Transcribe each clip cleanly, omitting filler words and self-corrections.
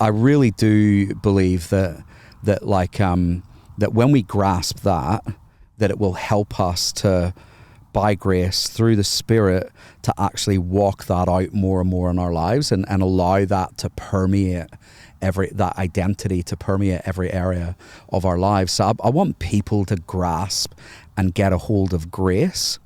I really do believe that when we grasp that it will help us to, by grace, through the Spirit, to actually walk that out more and more in our lives and allow that to permeate that identity to permeate every area of our lives. So I want people to grasp and get a hold of grace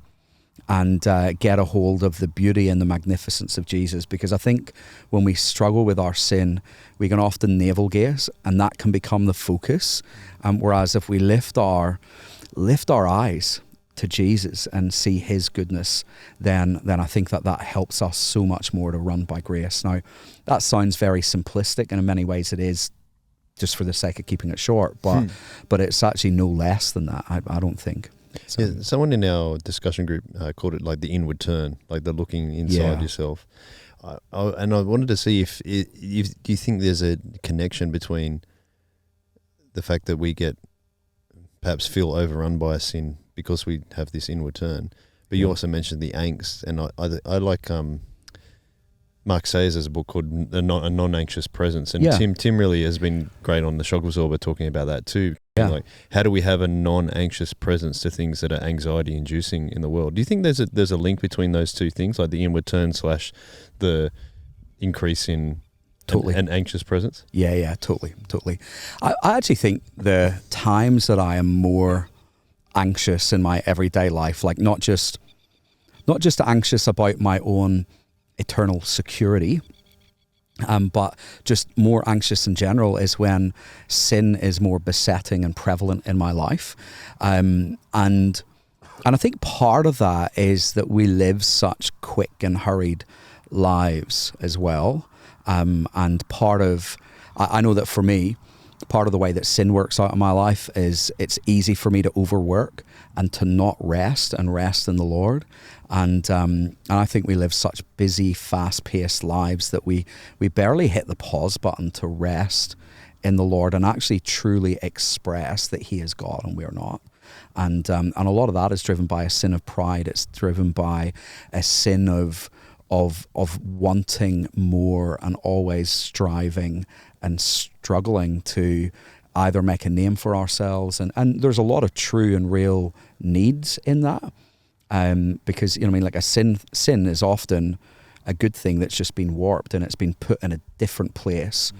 and get a hold of the beauty and the magnificence of Jesus, because I think when we struggle with our sin, we can often navel gaze, and that can become the focus. Whereas if we lift our eyes to Jesus and see his goodness, then I think that helps us so much more to run by grace. Now, that sounds very simplistic, and in many ways it is, just for the sake of keeping it short, but it's actually no less than that, I don't think. So. Yeah, someone in our discussion group called it like the inward turn, like the looking inside yourself. And I wanted to see if do you think there's a connection between the fact that we perhaps feel overrun by a sin because we have this inward turn, but you also mentioned the angst, and I like Mark Sayers' a book called A Non-Anxious Presence, and Tim really has been great on the Shock Absorber talking about that too. Yeah. Like, how do we have a non-anxious presence to things that are anxiety-inducing in the world? Do you think there's a link between those two things, like the inward turn / the increase in an anxious presence? Yeah, totally. I actually think the times that I am more anxious in my everyday life, like not just anxious about my own eternal security, but just more anxious in general, is when sin is more besetting and prevalent in my life. And I think part of that is that we live such quick and hurried lives as well. And part of, I know that for me, part of the way that sin works out in my life is it's easy for me to overwork and to not rest in the Lord. And I think we live such busy, fast-paced lives that we barely hit the pause button to rest in the Lord and actually truly express that he is God and we are not. And a lot of that is driven by a sin of pride. It's driven by a sin of wanting more and always striving and struggling to either make a name for ourselves. And there's a lot of true and real needs in that. Because, like a sin is often a good thing that's just been warped and it's been put in a different place.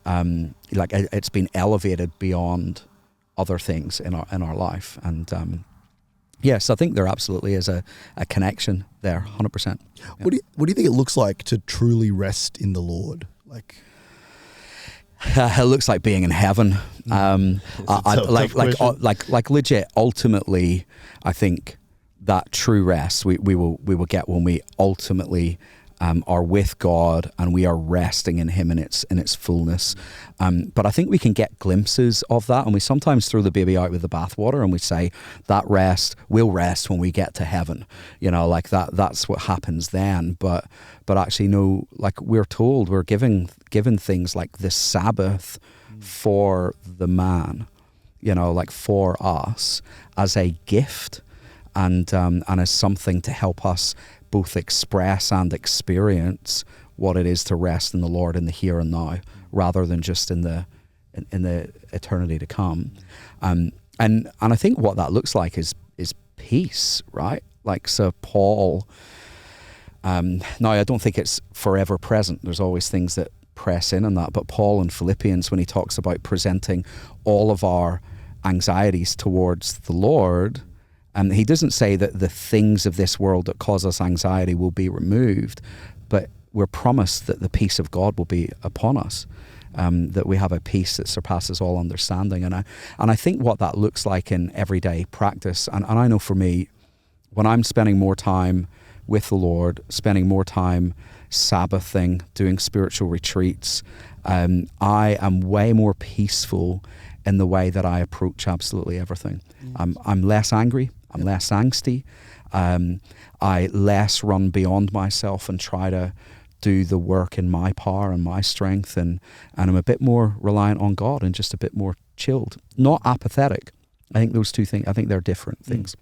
Like it's been elevated beyond other things in our life. And, yes, I think there absolutely is a connection there, 100%. Yeah. What do you think it looks like to truly rest in the Lord? Like, it looks like being in heaven. Like legit. Ultimately, I think that true rest we will get when we ultimately are with God and we are resting in him in its fullness. But I think we can get glimpses of that, and we sometimes throw the baby out with the bathwater and we say that we'll rest when we get to heaven. Like that's what happens then. But actually no, like we're told we're given things like the Sabbath for the man, like for us as a gift and as something to help us both express and experience what it is to rest in the Lord in the here and now, rather than just in the eternity to come. And I think what that looks like is peace, right? Like, so Paul, now I don't think it's forever present. There's always things that press in on that. But Paul in Philippians, when he talks about presenting all of our anxieties towards the Lord, he doesn't say that the things of this world that cause us anxiety will be removed, but we're promised that the peace of God will be upon us, that we have a peace that surpasses all understanding. And I think what that looks like in everyday practice, and I know for me, when I'm spending more time with the Lord, spending more time Sabbathing, doing spiritual retreats, I am way more peaceful in the way that I approach absolutely everything. I'm less angry. I'm less angsty. I less run beyond myself and try to do the work in my power and my strength, and I'm a bit more reliant on God and just a bit more chilled. Not apathetic. I think those two things, I think they're different things.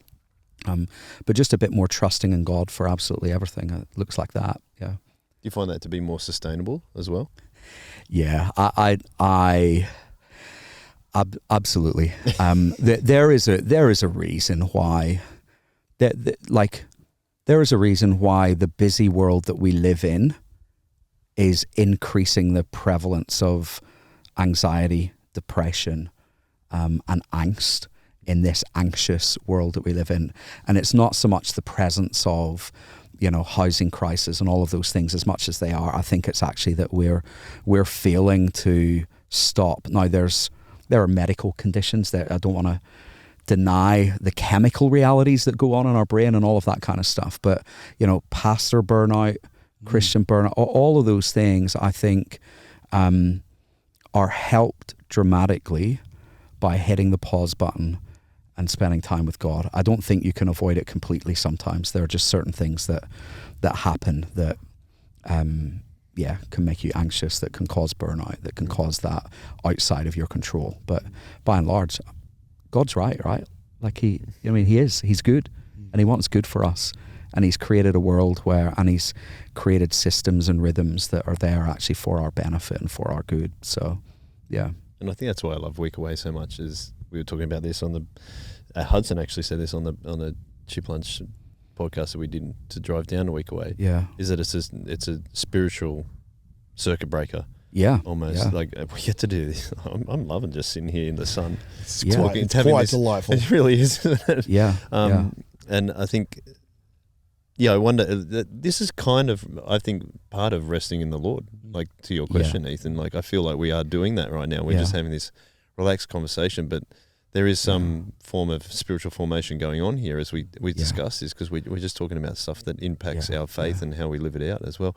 But just a bit more trusting in God for absolutely everything. It looks like that, yeah. Do you find that to be more sustainable as well? Yeah, absolutely. There is a reason why there is a reason why the busy world that we live in is increasing the prevalence of anxiety, depression, and angst in this anxious world that we live in. And it's not so much the presence of, housing crisis and all of those things as much as they are. I think it's actually that we're failing to stop. Now, there are medical conditions that I don't want to deny the chemical realities that go on in our brain and all of that kind of stuff. But, pastor burnout, Christian burnout, all of those things, I think, are helped dramatically by hitting the pause button and spending time with God. I don't think you can avoid it completely sometimes. There are just certain things that happen that, can make you anxious, that can cause burnout, that can cause that outside of your control. But by and large, God's right? Like he is. He's good, and he wants good for us. And he's created a world and he's created systems and rhythms that are there actually for our benefit and for our good. So, yeah. And I think that's why I love Week Away so much. Is we were talking about this on the Hudson actually said this on the Chip Lunch podcast that we did to drive down a Week Away. Yeah, is that it's a spiritual circuit breaker. Yeah, almost like we get to do this. I'm loving just sitting here in the sun. It's quite delightful. It really is. Yeah. And I think. Yeah, I wonder, this is kind of, I think, part of resting in the Lord, like to your question, Ethan. Like, I feel like we are doing that right now. We're just having this relaxed conversation, but there is some form of spiritual formation going on here as we discuss this, because we're just talking about stuff that impacts our faith and how we live it out as well.